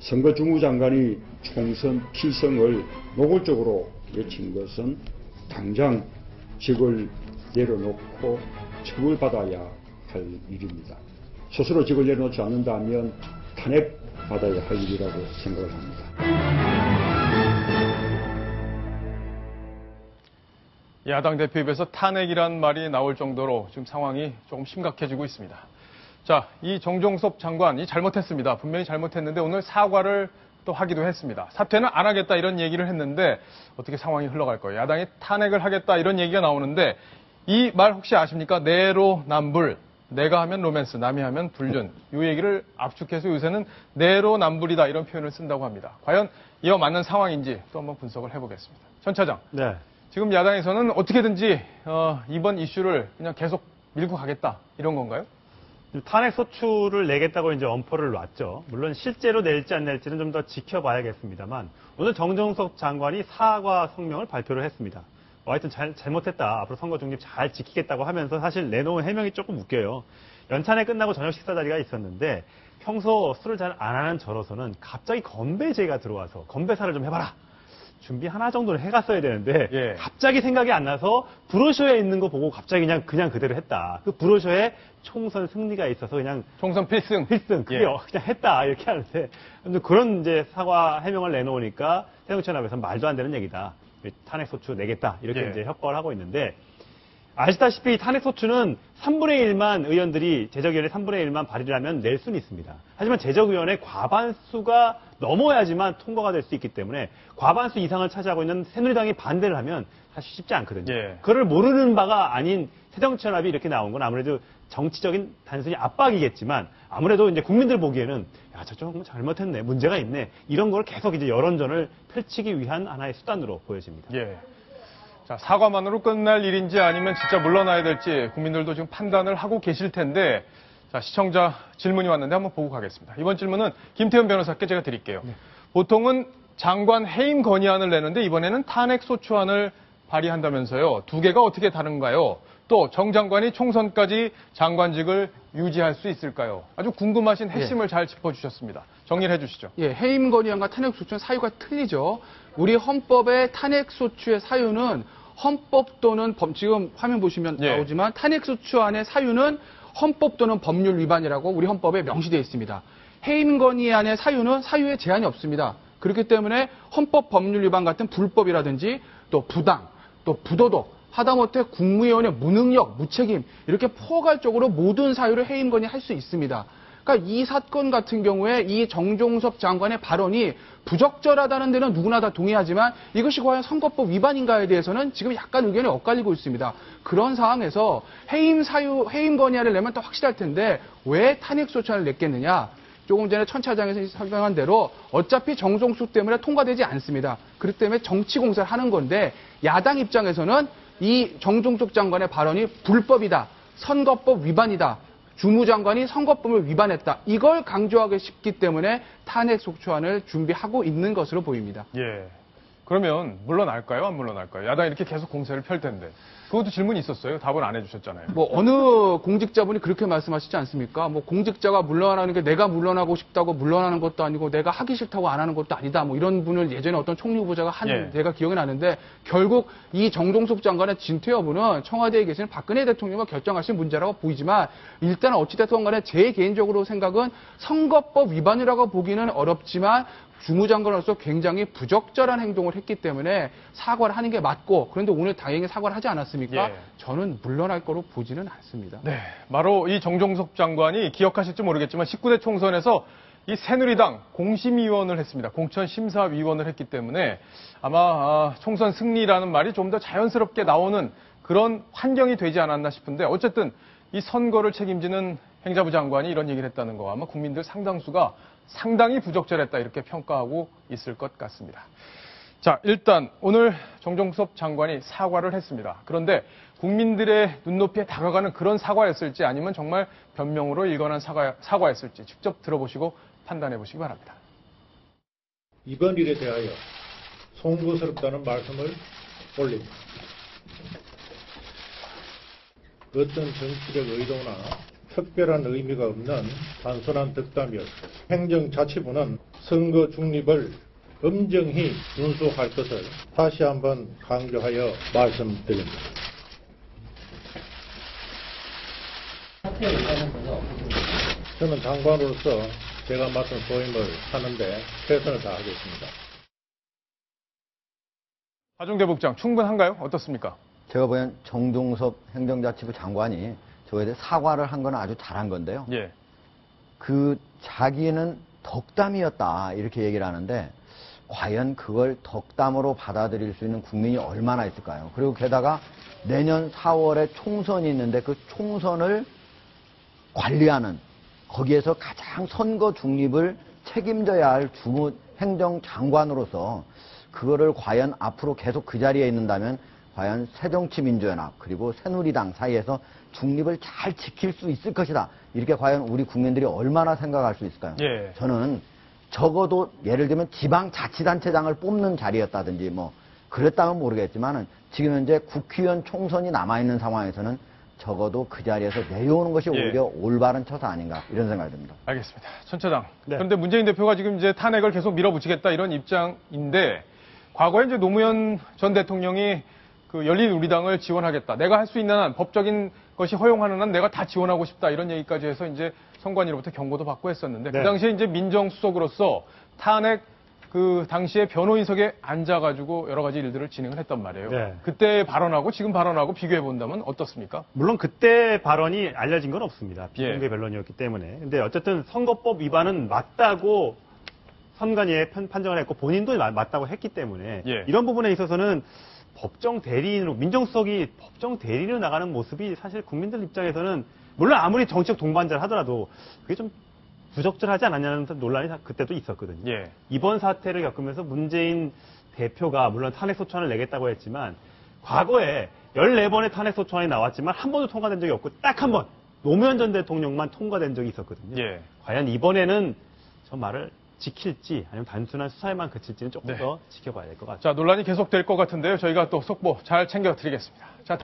선거 주무장관이 총선 피성을 노골적으로 외친 것은 당장 직을 내려놓고 처벌받아야 할 일입니다. 스스로 직을 내려놓지 않는다면 탄핵받아야 할 일이라고 생각을 합니다. 야당 대표 입에서 탄핵이란 말이 나올 정도로 지금 상황이 조금 심각해지고 있습니다. 자, 이 정종섭 장관이 잘못했습니다. 분명히 잘못했는데 오늘 사과를 또 하기도 했습니다. 사퇴는 안 하겠다 이런 얘기를 했는데 어떻게 상황이 흘러갈까요? 야당이 탄핵을 하겠다 이런 얘기가 나오는데 이 말 혹시 아십니까? 내로남불. 내가 하면 로맨스, 남이 하면 불륜. 이 얘기를 압축해서 요새는 내로남불이다 이런 표현을 쓴다고 합니다. 과연 이와 맞는 상황인지 또 한번 분석을 해보겠습니다. 전 차장. 네. 지금 야당에서는 어떻게든지 이번 이슈를 그냥 계속 밀고 가겠다 이런 건가요? 탄핵 소추를 내겠다고 이제 엄포를 놨죠. 물론 실제로 낼지 안 낼지는 좀 더 지켜봐야겠습니다만 오늘 정종섭 장관이 사과 성명을 발표를 했습니다. 하여튼 잘못했다. 앞으로 선거 중립 잘 지키겠다고 하면서 사실 내놓은 해명이 조금 웃겨요. 연찬회 끝나고 저녁 식사 자리가 있었는데 평소 술을 잘 안 하는 저로서는 갑자기 건배제가 들어와서 건배사를 좀 해봐라. 준비 하나 정도는 해갔어야 되는데 예. 갑자기 생각이 안 나서 브로셔에 있는 거 보고 갑자기 그냥 그대로 했다. 그 브로셔에 총선 승리가 있어서 그냥 총선 필승. 그게 예. 그냥 했다 이렇게 하는데 그런 이제 사과 해명을 내놓으니까 새정치연합에서 말도 안 되는 얘기다. 탄핵 소추 내겠다 이렇게 예. 이제 협박을 하고 있는데 아시다시피 탄핵 소추는 3분의 1만 의원들이 제적위원회 3분의 1만 발의를 하면 낼 수는 있습니다. 하지만 제적위원회 과반수가 넘어야지만 통과가 될 수 있기 때문에 과반수 이상을 차지하고 있는 새누리당이 반대를 하면 사실 쉽지 않거든요. 예. 그걸 모르는 바가 아닌 새정치연합이 이렇게 나온 건 아무래도 정치적인 단순히 압박이겠지만 아무래도 이제 국민들 보기에는 야, 저쪽 잘못했네, 문제가 있네 이런 걸 계속 이제 여론전을 펼치기 위한 하나의 수단으로 보여집니다. 예. 자, 사과만으로 끝날 일인지 아니면 진짜 물러나야 될지 국민들도 지금 판단을 하고 계실 텐데 자, 시청자 질문이 왔는데 한번 보고 가겠습니다. 이번 질문은 김태현 변호사께 제가 드릴게요. 네. 보통은 장관 해임 건의안을 내는데 이번에는 탄핵 소추안을 발의한다면서요. 두 개가 어떻게 다른가요? 또 정 장관이 총선까지 장관직을 유지할 수 있을까요? 아주 궁금하신 핵심을 잘 짚어주셨습니다. 정리를 해주시죠. 예, 해임 건의안과 탄핵 소추는 사유가 틀리죠. 우리 헌법의 탄핵 소추의 사유는 헌법 또는 지금 화면 보시면 예. 나오지만 탄핵 소추안의 사유는 헌법 또는 법률 위반이라고 우리 헌법에 명시되어 있습니다. 해임 건의안의 사유는 사유에 제한이 없습니다. 그렇기 때문에 헌법 법률 위반 같은 불법이라든지 또 부당, 또 부도덕, 하다못해 국무위원의 무능력, 무책임 이렇게 포괄적으로 모든 사유를 해임 건의할 수 있습니다. 그러니까 이 사건 같은 경우에 이 정종섭 장관의 발언이 부적절하다는 데는 누구나 다 동의하지만 이것이 과연 선거법 위반인가에 대해서는 지금 약간 의견이 엇갈리고 있습니다. 그런 상황에서 해임 건의안을 내면 또 확실할 텐데 왜 탄핵 소추안을 냈겠느냐? 조금 전에 천 차장에서 설명한 대로 어차피 정종섭 때문에 통과되지 않습니다. 그렇기 때문에 정치 공세를 하는 건데 야당 입장에서는 이 정종섭 장관의 발언이 불법이다, 선거법 위반이다, 주무장관이 선거법을 위반했다. 이걸 강조하고 싶기 때문에 탄핵 소추안을 준비하고 있는 것으로 보입니다. 예. 그러면 물러날까요? 안 물러날까요? 야당이 이렇게 계속 공세를 펼 텐데. 그것도 질문이 있었어요. 답을 안 해주셨잖아요. 뭐 어느 공직자분이 그렇게 말씀하시지 않습니까? 뭐 공직자가 물러나는 게 내가 물러나고 싶다고 물러나는 것도 아니고 내가 하기 싫다고 안 하는 것도 아니다. 뭐 이런 분을 예전에 어떤 총리 후보자가 한 예. 데가 기억이 나는데 결국 이 정종섭 장관의 진퇴 여부는 청와대에 계시는 박근혜 대통령이 결정하실 문제라고 보이지만 일단 어찌됐든 간에 제 개인적으로 생각은 선거법 위반이라고 보기는 어렵지만 주무장관으로서 굉장히 부적절한 행동을 했기 때문에 사과를 하는 게 맞고 그런데 오늘 다행히 사과를 하지 않았습니까? 예. 저는 물러날 거로 보지는 않습니다. 네. 바로 이 정종섭 장관이 기억하실지 모르겠지만 19대 총선에서 이 새누리당 공심위원을 했습니다. 공천심사위원을 했기 때문에 아마 총선 승리라는 말이 좀 더 자연스럽게 나오는 그런 환경이 되지 않았나 싶은데 어쨌든 이 선거를 책임지는 행자부 장관이 이런 얘기를 했다는 거 아마 국민들 상당수가 상당히 부적절했다 이렇게 평가하고 있을 것 같습니다. 자, 일단 오늘 정종섭 장관이 사과를 했습니다. 그런데 국민들의 눈높이에 다가가는 그런 사과였을지 아니면 정말 변명으로 일관한 사과였을지 직접 들어보시고 판단해 보시기 바랍니다. 이번 일에 대하여 송구스럽다는 말씀을 올립니다. 어떤 정치적 의도나 특별한 의미가 없는 단순한 덕담이었고 행정자치부는 선거 중립을 엄정히 준수할 것을 다시 한번 강조하여 말씀드립니다. 저는 장관으로서 제가 맡은 소임을 하는데 최선을 다하겠습니다. 하종대 국장 충분한가요? 어떻습니까? 제가 보기엔 정종섭 행정자치부 장관이 저에 대해 사과를 한 건 아주 잘한 건데요. 예. 그 자기는 덕담이었다 이렇게 얘기를 하는데 과연 그걸 덕담으로 받아들일 수 있는 국민이 얼마나 있을까요? 그리고 게다가 내년 4월에 총선이 있는데 그 총선을 관리하는 거기에서 가장 선거 중립을 책임져야 할 주무 행정장관으로서 그거를 과연 앞으로 계속 그 자리에 있는다면 과연 새정치민주연합 그리고 새누리당 사이에서 중립을 잘 지킬 수 있을 것이다. 이렇게 과연 우리 국민들이 얼마나 생각할 수 있을까요? 예. 저는 적어도 예를 들면 지방자치단체장을 뽑는 자리였다든지 뭐 그랬다면 모르겠지만은 지금 현재 국회의원 총선이 남아있는 상황에서는 적어도 그 자리에서 내려오는 것이 예. 오히려 올바른 처사 아닌가 이런 생각이 듭니다. 알겠습니다. 천 차장. 네. 그런데 문재인 대표가 지금 이제 탄핵을 계속 밀어붙이겠다 이런 입장인데 과거에 이제 노무현 전 대통령이 그 열린우리당을 지원하겠다. 내가 할 수 있는 한 법적인 것이 허용하는 한 내가 다 지원하고 싶다 이런 얘기까지 해서 이제 선관위로부터 경고도 받고 했었는데 네. 그 당시에 이제 민정수석으로서 탄핵 그 당시에 변호인석에 앉아가지고 여러 가지 일들을 진행을 했단 말이에요. 네. 그때 발언하고 지금 발언하고 비교해 본다면 어떻습니까? 물론 그때 발언이 알려진 건 없습니다. 비공개 예. 변론이었기 때문에. 근데 어쨌든 선거법 위반은 맞다고 선관위에 판정을 했고 본인도 맞다고 했기 때문에 예. 이런 부분에 있어서는 법정 대리인으로 민정수석이 법정 대리인으로 나가는 모습이 사실 국민들 입장에서는 물론 아무리 정치적 동반자를 하더라도 그게 좀 부적절하지 않았냐는 논란이 그때도 있었거든요. 예. 이번 사태를 겪으면서 문재인 대표가 물론 탄핵소추안을 내겠다고 했지만 과거에 14번의 탄핵소추안이 나왔지만 한 번도 통과된 적이 없고 딱 한 번 노무현 전 대통령만 통과된 적이 있었거든요. 예. 과연 이번에는 저 말을 지킬지 아니면 단순한 수사에만 그칠지는 조금 네. 더 지켜봐야 될 것 같습니다. 자, 논란이 계속될 것 같은데요. 저희가 또 속보 잘 챙겨드리겠습니다. 자.